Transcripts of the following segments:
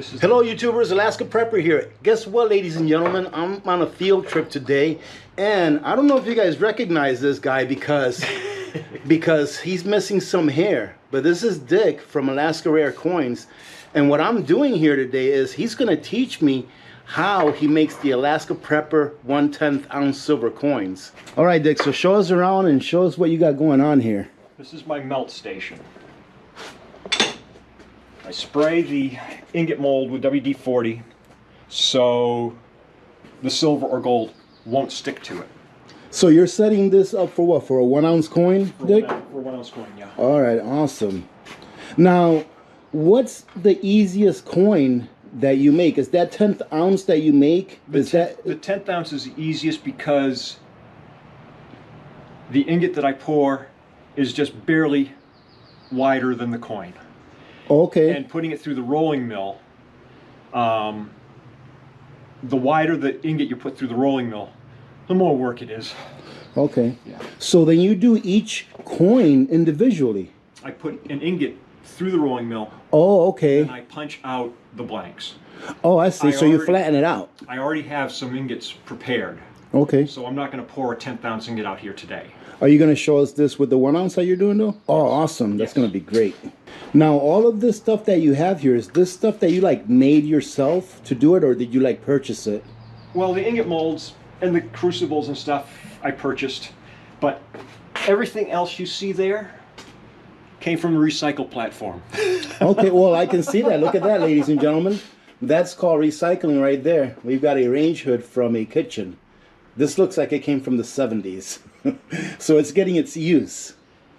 Hello YouTubers, Alaska Prepper here. Guess what, ladies and gentlemen? I'm on a field trip today, and I don't know if you guys recognize this guy because he's missing some hair. But this is Dick from Alaska Rare Coins, and what I'm doing here today is he's going to teach me how he makes the Alaska Prepper 1/10 ounce silver coins. All right, Dick, so show us around and show us what you got going on here. This is my melt station. I spray the ingot mold with WD-40 so the silver or gold won't stick to it. So you're setting this up for what? For a 1 ounce coin, Dick? For a 1 ounce coin, yeah. All right, awesome. Now, what's the easiest coin that you make? Is that 10th ounce that you make? The 10th ounce is the easiest because the ingot that I pour is just barely wider than the coin. Okay. And putting it through the rolling mill, the wider the ingot you put through the rolling mill, the more work it is. Okay. Yeah. So then you do each coin individually? I put an ingot through the rolling mill. Oh, okay. And I punch out the blanks. Oh, I see. So you flatten it out. I already have some ingots prepared. Okay. So I'm not going to pour a 10th ounce ingot out here today. Are you going to show us this with the 1 ounce that you're doing though? Oh, awesome. That's going to be great. Now, all of this stuff that you have here, is this stuff that you like made yourself to do it, or did you like purchase it? Well, the ingot molds and the crucibles and stuff I purchased, but everything else you see there came from the recycle platform. Okay, well, I can see that. Look at that, ladies and gentlemen. That's called recycling right there. We've got a range hood from a kitchen. This looks like it came from the 70s. So it's getting its use.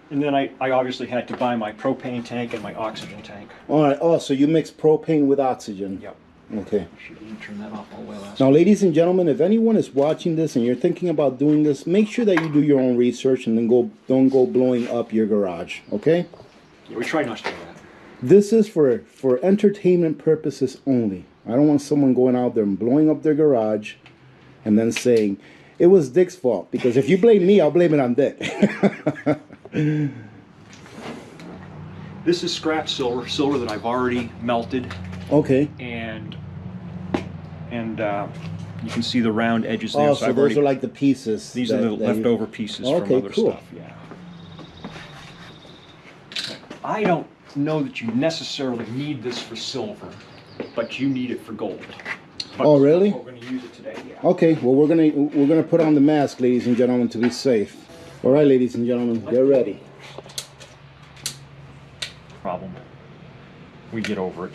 And then I obviously had to buy my propane tank and my oxygen tank. All right. Oh, so you mix propane with oxygen. Yep. Okay. Should even turn that off all the way last. Now, ladies and gentlemen, if anyone is watching this and you're thinking about doing this, make sure that you do your own research and then don't go blowing up your garage. Okay? Yeah, we try not to do that. This is for entertainment purposes only. I don't want someone going out there and blowing up their garage and then saying it was Dick's fault, because if you blame me, I'll blame it on Dick. This is scrap silver that I've already melted. Okay. And you can see the round edges there. Oh, so those are like the pieces. These are the leftover pieces from other stuff. Yeah. I don't know that you necessarily need this for silver, but you need it for gold. But oh, really? We're going to use it today. Yeah. Okay. Well, we're gonna put on the mask, ladies and gentlemen, to be safe. All right, ladies and gentlemen, get ready. Problem. We get over it.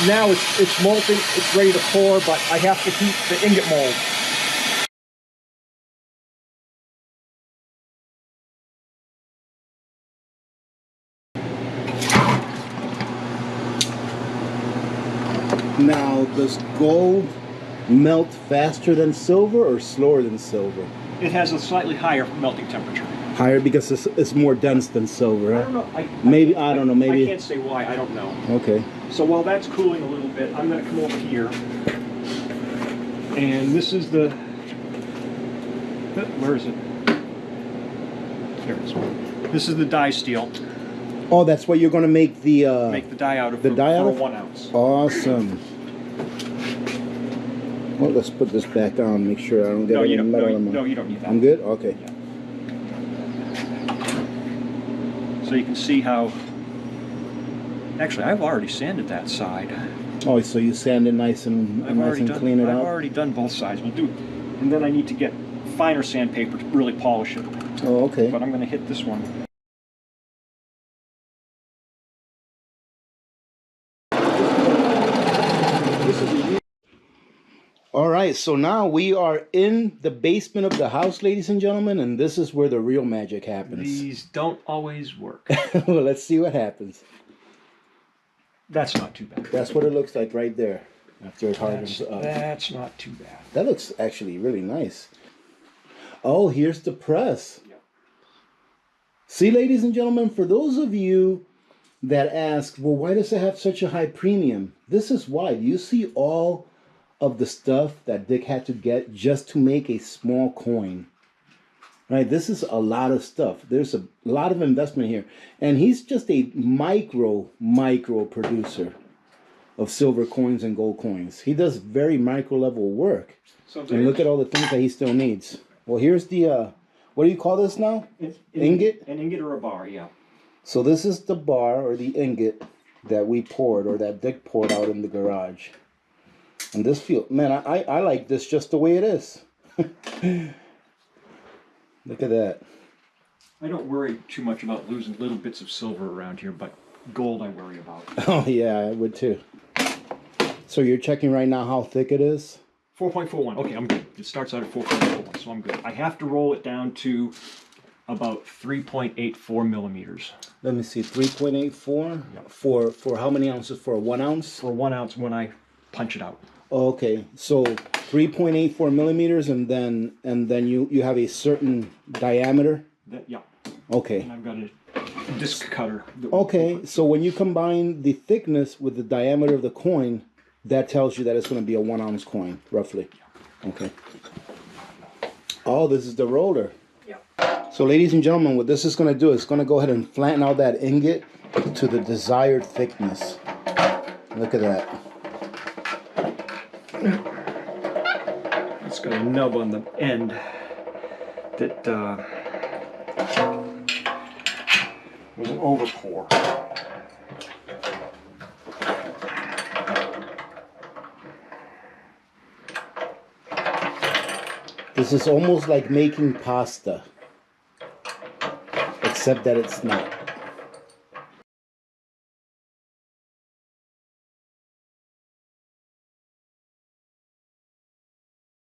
Now it's molten, it's ready to pour, but I have to heat the ingot mold. Now, does gold melt faster than silver or slower than silver? It has a slightly higher melting temperature. Higher because it's more dense than silver, right? I don't know. I don't know. Maybe. I can't say why. I don't know. Okay. So while that's cooling a little bit, I'm going to come over here. And this is the... Where is it? There it is. This is the die steel. Oh, that's what you're going to make the... make the die out of the die out of? 1 ounce. Awesome. Well, let's put this back on. Make sure I don't get any metal in my... No, you don't need that. I'm good? Okay. Yeah. So you can see how... Actually, I've already sanded that side. Oh, so you sand it nice and clean it out? I've already done both sides. We'll do, and then I need to get finer sandpaper to really polish it. Oh, okay. But I'm going to hit this one. All right, so now we are in the basement of the house, ladies and gentlemen, and this is where the real magic happens. These don't always work. Well, let's see what happens. That's not too bad. That's what it looks like right there after it hardens up. That's not too bad. That looks actually really nice. Oh, here's the press. Yep. See, ladies and gentlemen, for those of you that ask, well, why does it have such a high premium? This is why. You see all of the stuff that Dick had to get just to make a small coin. Right? This is a lot of stuff. There's a lot of investment here. And he's just a micro producer of silver coins and gold coins. He does very micro level work. So and look at all the things that he still needs. Well, here's the, what do you call this now? Ingot? An ingot or a bar, yeah. So this is the bar or the ingot that we poured, or that Dick poured out in the garage. And this feel, man, I like this just the way it is. Look at that. I don't worry too much about losing little bits of silver around here, but gold I worry about. Oh yeah, I would too. So you're checking right now how thick it is? 4.41. Okay, I'm good. It starts out at 4.41, so I'm good. I have to roll it down to about 3.84 millimeters. Let me see, 3.84? Yep. For how many ounces? For a 1 ounce? For 1 ounce when I punch it out. Okay, so 3.84 millimeters, and then you have a certain diameter? Yeah. Okay. And I've got a disc cutter. Okay, so when you combine the thickness with the diameter of the coin, that tells you that it's going to be a 1 ounce coin, roughly. Okay. Oh, this is the roller. Yeah. So ladies and gentlemen, what this is going to do is going to go ahead and flatten out that ingot to the desired thickness. Look at that. It's got a nub on the end that was an overpour. This is almost like making pasta, except that it's not.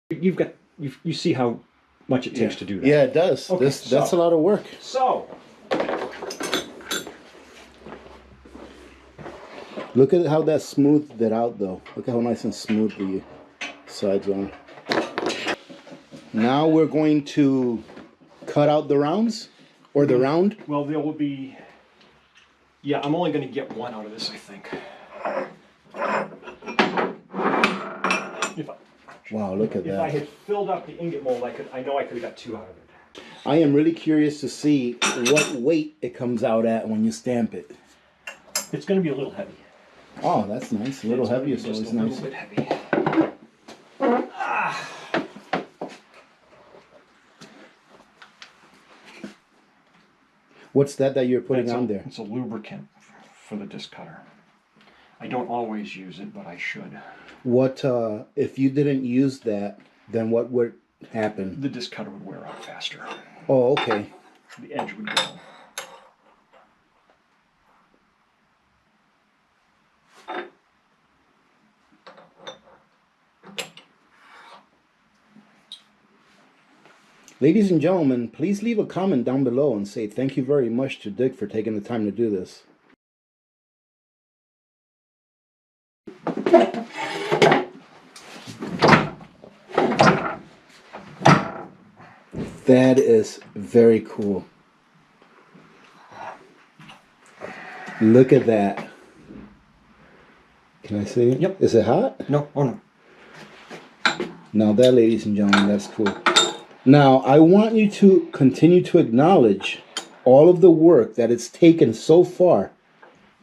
You see how much it takes to do that. Yeah, it does. Okay, that's a lot of work. So look at how that smoothed it out, though. Look at how nice and smooth the sides are. Now we're going to cut out the rounds, or the round. Well, there will be. Yeah, I'm only going to get one out of this, I think. Wow, look at that. If I had filled up the ingot mold, I know I could have got 2 out of it. I am really curious to see what weight it comes out at when you stamp it. It's going to be a little heavy. Oh, that's nice. A little heavy is always nice. Just a little bit heavy. What's that you're putting on there? It's a lubricant for the disc cutter. I don't always use it, but I should. What, if you didn't use that, then what would happen? The disc cutter would wear out faster. Oh, okay. The edge would go. Ladies and gentlemen, please leave a comment down below and say thank you very much to Dick for taking the time to do this. That is very cool. Look at that. Can I see it? Yep. Is it hot? No. Oh no. Now that, ladies and gentlemen, that's cool. Now, I want you to continue to acknowledge all of the work that it's taken so far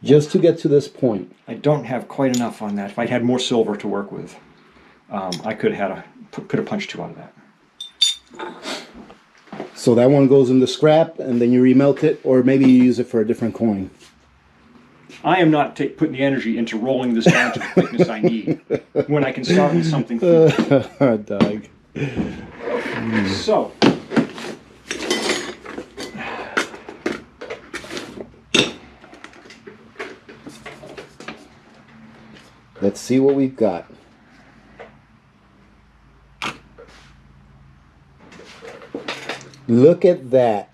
just to get to this point. I don't have quite enough on that. If I'd had more silver to work with, I could have punched 2 out of that. So that one goes in the scrap, and then you remelt it, or maybe you use it for a different coin. I am not putting the energy into rolling this down to the thickness I need when I can start with something thin. Dog. So, let's see what we've got. Look at that.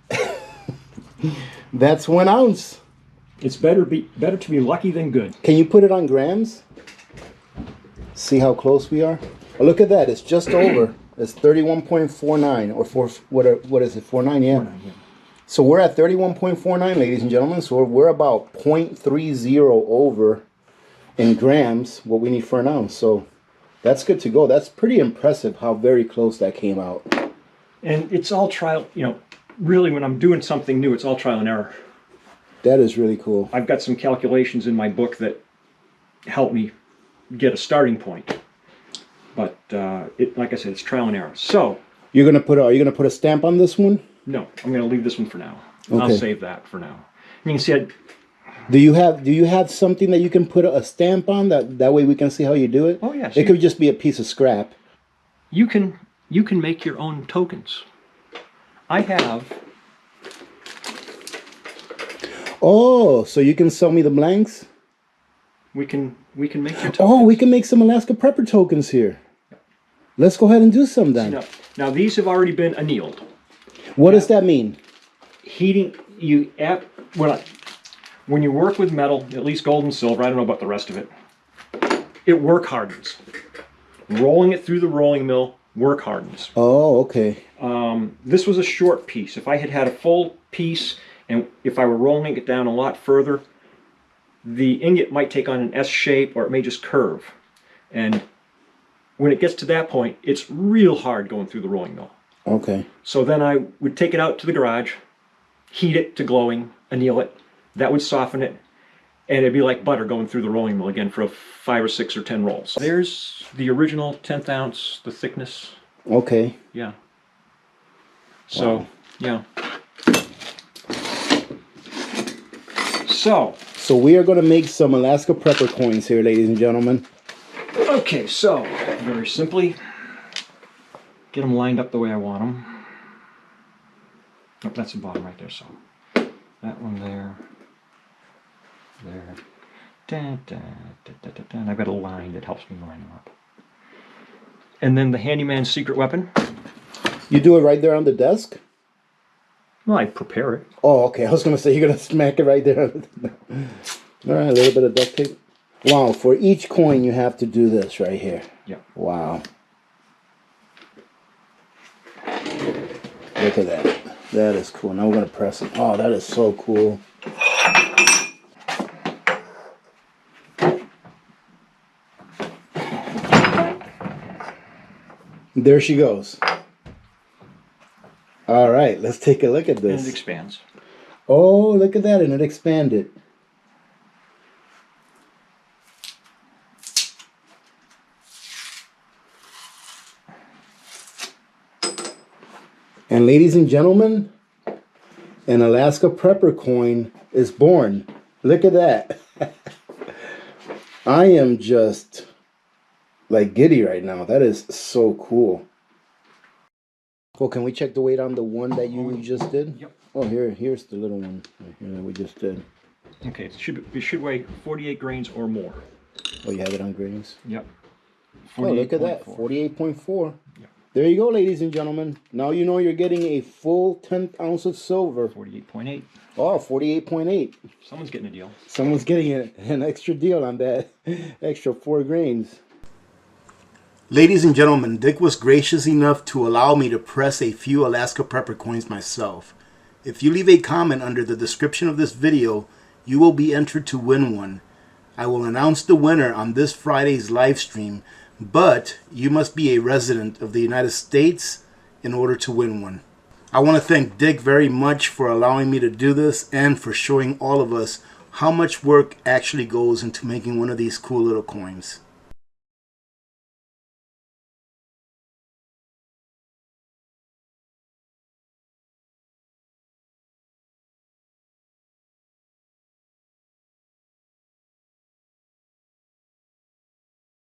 That's 1 ounce. It's better to be lucky than good. Can you put it on grams? See how close we are? Oh, look at that. It's just over. It's 31.49 or what is it? 49, yeah. 49, yeah. So we're at 31.49, ladies and gentlemen. So we're about 0.30 over in grams, what we need for an ounce. So that's good to go. That's pretty impressive how very close that came out. And it's all trial, you know, really when I'm doing something new, it's all trial and error. That is really cool. I've got some calculations in my book that help me get a starting point. But like I said, it's trial and error. So are you gonna put a stamp on this one? No, I'm going to leave this one for now. Okay. I'll save that for now. You can see Do you have something that you can put a stamp on that way we can see how you do it? Oh yes. It could just be a piece of scrap. You can make your own tokens. I have. Oh, so you can sell me the blanks? We can make your tokens. Oh, we can make some Alaska Prepper tokens here. Let's go ahead and do some then. Now these have already been annealed. What does that mean? Heating when you work with metal, at least gold and silver, I don't know about the rest of it, it work hardens. Rolling it through the rolling mill work hardens. Oh, okay. This was a short piece. If I had a full piece and if I were rolling it down a lot further, the ingot might take on an S shape or it may just curve. And when it gets to that point, it's real hard going through the rolling mill. Okay. So then I would take it out to the garage, heat it to glowing, anneal it. That would soften it, and it'd be like butter going through the rolling mill again for 5 or 6 or 10 rolls. There's the original 10th ounce, the thickness. Okay. Yeah. So, wow. Yeah. So we are going to make some Alaska Prepper coins here, ladies and gentlemen. Okay, so very simply, get them lined up the way I want them. Oh, that's the bottom right there, so that one there, and I've got a line that helps me line them up. And then the handyman's secret weapon. You do it right there on the desk? Well, I prepare it. Oh, okay. I was going to say you're going to smack it right there. All right, a little bit of duct tape. Wow, for each coin you have to do this right here. Yep. Wow. Look at that. That is cool. Now we're going to press it. Oh, that is so cool. There she goes. All right, let's take a look at this. And it expands. Oh, look at that, and it expanded. And ladies and gentlemen, an Alaska Prepper coin is born. Look at that. I am just like giddy right now. That is so cool. Oh, can we check the weight on the one that you just did? Yep. Oh, here's the little one right here that we just did. Okay, it should weigh 48 grains or more. Oh, you have it on grains? Yep. Oh, look at that, 48.4. Yep. There you go, ladies and gentlemen. Now you know you're getting a full 10th ounce of silver. 48.8. Oh, 48.8. Someone's getting a deal. Someone's getting an extra deal on that extra 4 grains. Ladies and gentlemen, Dick was gracious enough to allow me to press a few Alaska Prepper coins myself. If you leave a comment under the description of this video, you will be entered to win one. I will announce the winner on this Friday's live stream, but you must be a resident of the United States in order to win one. I want to thank Dick very much for allowing me to do this and for showing all of us how much work actually goes into making one of these cool little coins.